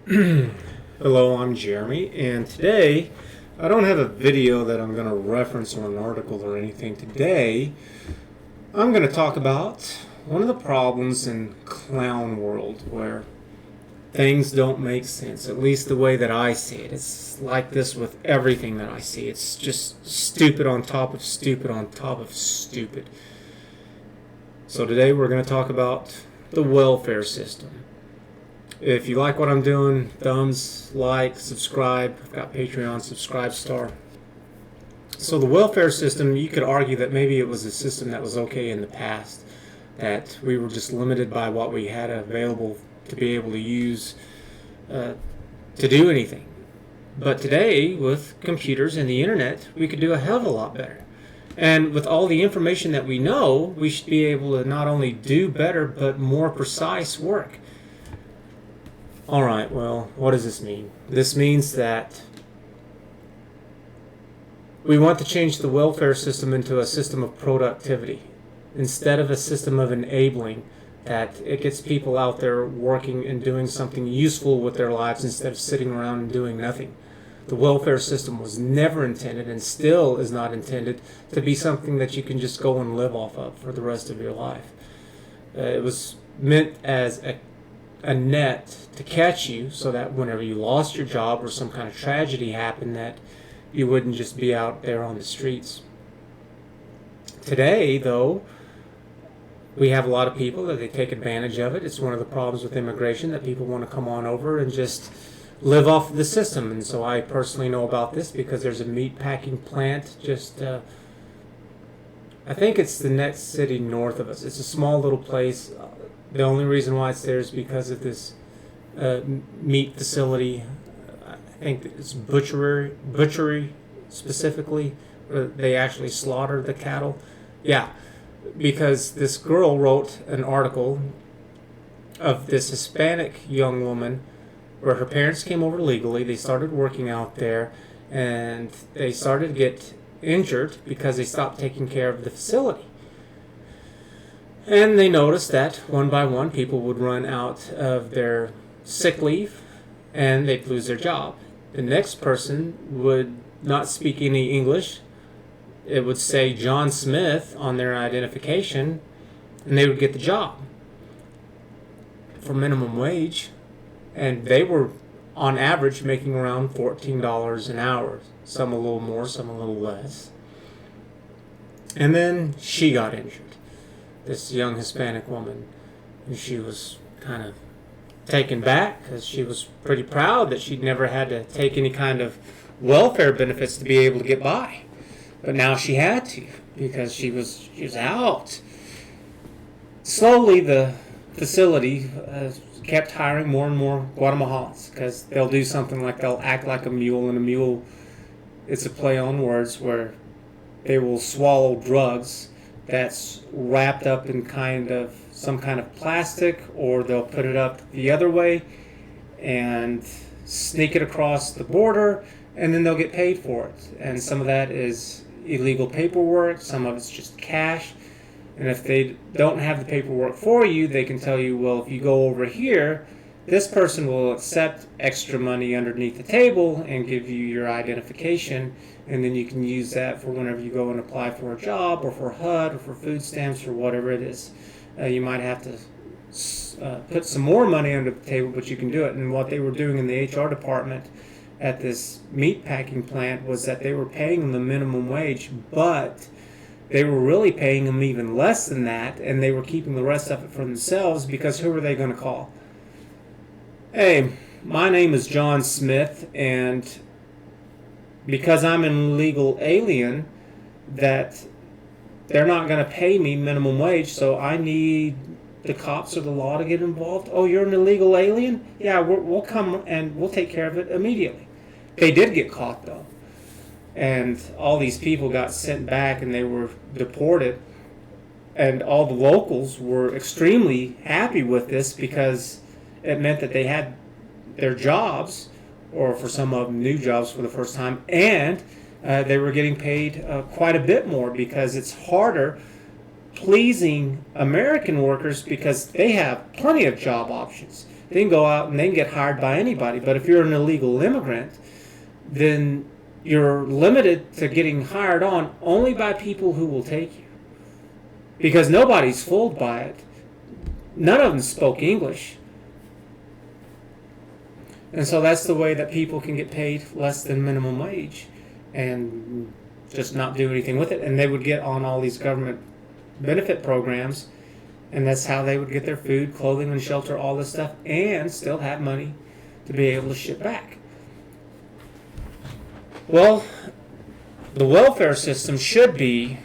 Hello, I'm Jeremy, and today I don't have a video that I'm going to reference or an article or anything. Today I'm going to talk about one of the problems in clown world where things don't make sense, at least the way that I see it. It's like this with everything that I see. It's just stupid on top of stupid on top of stupid. So today we're going to talk about the welfare system. If you like what I'm doing, thumbs, like, subscribe. I've got Patreon, subscribe star. So the welfare system, you could argue that maybe it was a system that was okay in the past, that we were just limited by what we had available to be able to use to do anything. But today, with computers and the internet, we could do a hell of a lot better. And with all the information that we know, we should be able to not only do better, but more precise work. Alright, well, what does this mean? This means that we want to change the welfare system into a system of productivity instead of a system of enabling, that it gets people out there working and doing something useful with their lives instead of sitting around and doing nothing. The welfare system was never intended, and still is not intended, to be something that you can just go and live off of for the rest of your life. It was meant as a net to catch you so that whenever you lost your job or some kind of tragedy happened, that you wouldn't just be out there on the streets. Today, though, we have a lot of people that they take advantage of it. It's one of the problems with immigration, that people want to come on over and just live off of the system. And so I personally know about this because there's a meat packing plant just I think it's the next city north of us. It's a small little place. The only reason why it's there is because of this meat facility. I think it's butchery specifically, where they actually slaughter the cattle. Yeah, because this girl wrote an article of this Hispanic young woman where her parents came over legally. They started working out there, and they started to get injured because they stopped taking care of the facility. And they noticed that one by one people would run out of their sick leave and they'd lose their job. The next person would not speak any English. It would say John Smith on their identification, and they would get the job for minimum wage. And they were on average making around $14 an hour. Some a little more, some a little less. And then she got injured, this young Hispanic woman, and she was kind of taken back because she was pretty proud that she'd never had to take any kind of welfare benefits to be able to get by. But now she had to because she was out. Slowly the facility kept hiring more and more Guatemalans because they'll do something like they'll act like a mule, and a mule, it's a play on words where they will swallow drugs that's wrapped up in some kind of plastic, or they'll put it up the other way and sneak it across the border, and then they'll get paid for it. And some of that is illegal paperwork, some of it's just cash. And if they don't have the paperwork for you, they can tell you, well, if you go over here, this person will accept extra money underneath the table and give you your identification, and then you can use that for whenever you go and apply for a job or for HUD or for food stamps or whatever it is. You might have to put some more money under the table, but you can do it. And what they were doing in the HR department at this meat packing plant was that they were paying them the minimum wage, but they were really paying them even less than that, and they were keeping the rest of it for themselves, because who were they going to call? Hey, my name is John Smith, and because I'm an illegal alien, that they're not going to pay me minimum wage, so I need the cops or the law to get involved. Oh, you're an illegal alien? Yeah, we'll come and we'll take care of it immediately. They did get caught, though. And all these people got sent back and they were deported. And all the locals were extremely happy with this because it meant that they had their jobs, or for some of them new jobs for the first time, and they were getting paid quite a bit more, because it's harder pleasing American workers because they have plenty of job options. they can go out and they can get hired by anybody. But if you're an illegal immigrant, then you're limited to getting hired on only by people who will take you. Because nobody's fooled by it. None of them spoke English. And so that's the way that people can get paid less than minimum wage and just not do anything with it. And they would get on all these government benefit programs, and that's how they would get their food, clothing, and shelter, all this stuff, and still have money to be able to ship back. Well, the welfare system should be,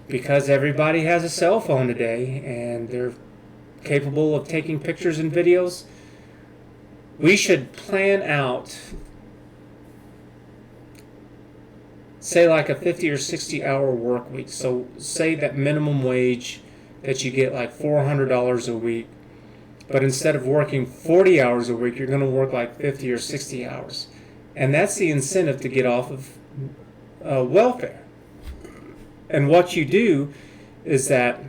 because everybody has a cell phone today and they're capable of taking pictures and videos, we should plan out, say like a 50 or 60 hour work week. So say that minimum wage that you get like $400 a week, but instead of working 40 hours a week, you're going to work like 50 or 60 hours. And that's the incentive to get off of welfare. And what you do is that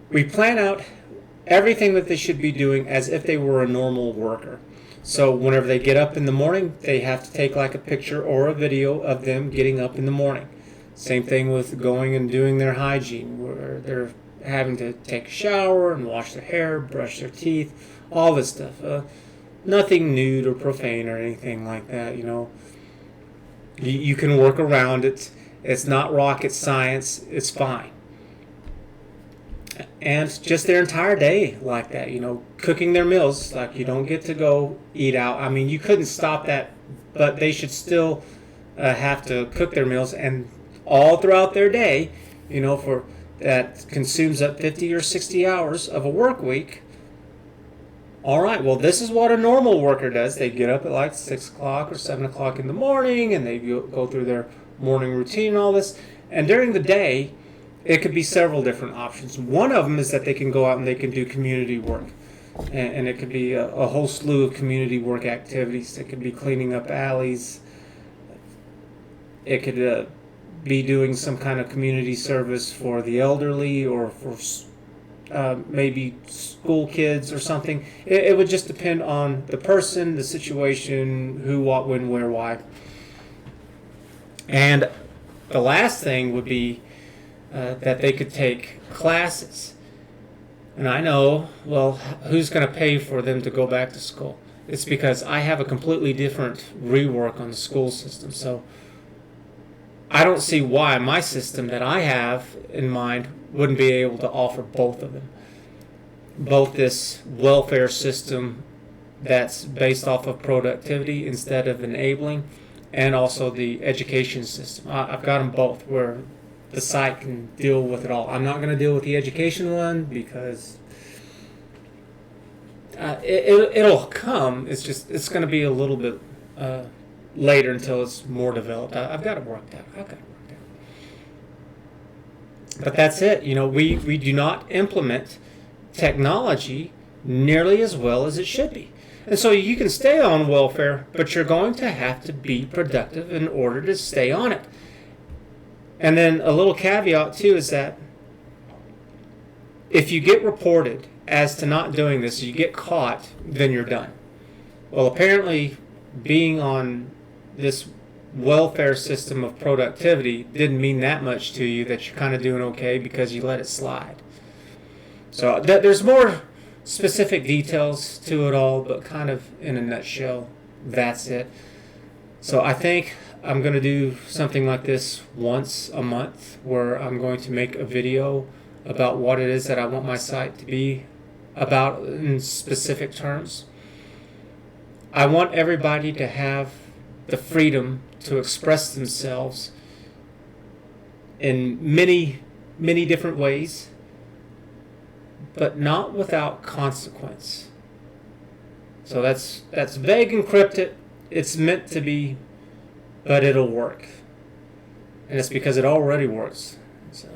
we plan out everything that they should be doing as if they were a normal worker. So whenever they get up in the morning, they have to take like a picture or a video of them getting up in the morning. Same thing with going and doing their hygiene, where they're having to take a shower and wash their hair, brush their teeth, all this stuff. Nothing nude or profane or anything like that, you know. You can work around it. It's not rocket science. It's fine. And just their entire day like that, you know, cooking their meals. Like, you don't get to go eat out. I mean, you couldn't stop that, but they should still have to cook their meals. And all throughout their day, you know, for that consumes up 50 or 60 hours of a work week. All right, well, this is what a normal worker does. They get up at like 6 o'clock or 7 o'clock in the morning, and they go through their morning routine and all this. And during the day, it could be several different options. One of them is that they can go out and they can do community work. And it could be a whole slew of community work activities. It could be cleaning up alleys. It could be doing some kind of community service for the elderly, or for maybe school kids or something. It would just depend on the person, the situation, who, what, when, where, why. And the last thing would be that they could take classes. And I know, well, who's going to pay for them to go back to school? It's because I have a completely different rework on the school system. So I don't see why my system that I have in mind wouldn't be able to offer both of them. Both this welfare system that's based off of productivity instead of enabling, and also the education system. I've got them both where the site can deal with it all. I'm not going to deal with the education one because it'll come. It's going to be a little bit later until it's more developed. I've got it worked out. But that's it. You know, we do not implement technology nearly as well as it should be. And so you can stay on welfare, but you're going to have to be productive in order to stay on it. And then a little caveat too is that if you get reported as to not doing this, you get caught, then you're done. Well, apparently being on this welfare system of productivity didn't mean that much to you, that you're kind of doing okay because you let it slide. So there's more specific details to it all, but kind of in a nutshell, that's it. So I think I'm going to do something like this once a month, where I'm going to make a video about what it is that I want my site to be about in specific terms. I want everybody to have the freedom to express themselves in many, many different ways, but not without consequence. So that's vague and cryptic. It's meant to be, but it'll work. And it's because it already works. So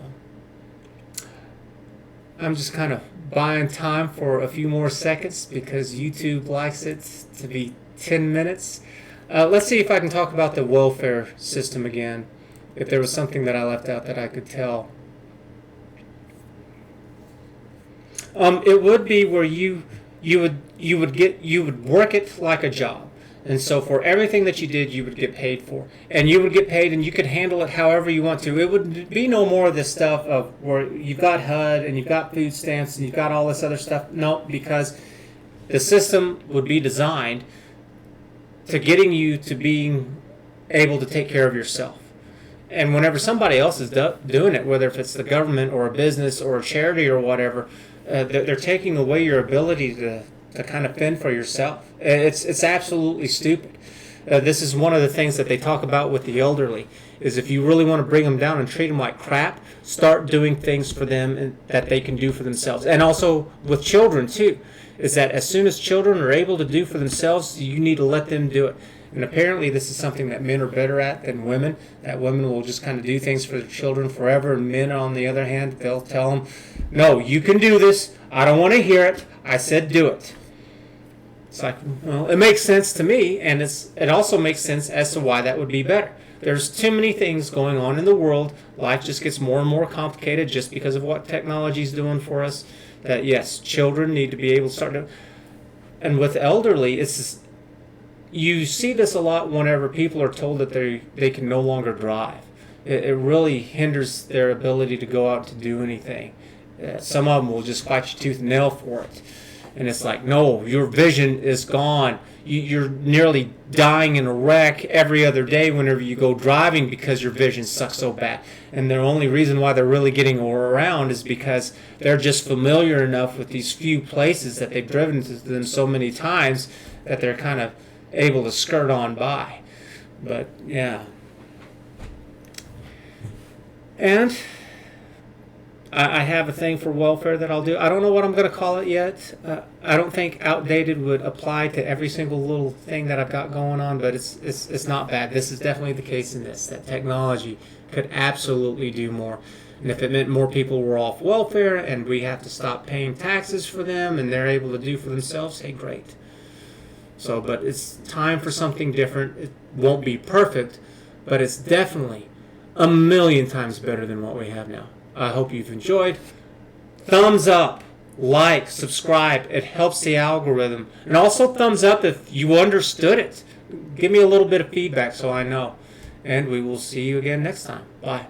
I'm just kind of buying time for a few more seconds because YouTube likes it to be 10 minutes. Let's see if I can talk about the welfare system again, if there was something that I left out that I could tell. It would be where you would work it like a job. And so for everything that you did, you would get paid for. And you would get paid and you could handle it however you want to. It would be no more of this stuff of where you've got HUD and you've got food stamps and you've got all this other stuff. No, because the system would be designed to getting you to being able to take care of yourself. And whenever somebody else is doing it, whether if it's the government or a business or a charity or whatever, they're taking away your ability to kind of fend for yourself. It's absolutely stupid. This is one of the things that they talk about with the elderly, is if you really want to bring them down and treat them like crap, start doing things for them that they can do for themselves. And also with children too, is that as soon as children are able to do for themselves, you need to let them do it. And apparently this is something that men are better at than women, that women will just kind of do things for their children forever, and men, on the other hand, they'll tell them, no, you can do this, I don't want to hear it, I said do it. It's like, well, it makes sense to me, and it also makes sense as to why that would be better. There's too many things going on in the world. Life just gets more and more complicated just because of what technology is doing for us. That, yes, children need to be able to start to... And with elderly, you see this a lot whenever people are told that they can no longer drive. It really hinders their ability to go out to do anything. Some of them will just fight you tooth and nail for it. And it's like, no, your vision is gone. You're nearly dying in a wreck every other day whenever you go driving because your vision sucks so bad. And the only reason why they're really getting around is because they're just familiar enough with these few places that they've driven to them so many times that they're kind of able to skirt on by. But, yeah. And I have a thing for welfare that I'll do. I don't know what I'm going to call it yet. I don't think outdated would apply to every single little thing that I've got going on, but it's not bad. This is definitely the case in this, that technology could absolutely do more. And if it meant more people were off welfare and we have to stop paying taxes for them and they're able to do for themselves, hey, great. So, but it's time for something different. It won't be perfect, but it's definitely a million times better than what we have now. I hope you've enjoyed. Thumbs up, like, subscribe. It helps the algorithm. And also thumbs up if you understood it. Give me a little bit of feedback so I know. And we will see you again next time. Bye.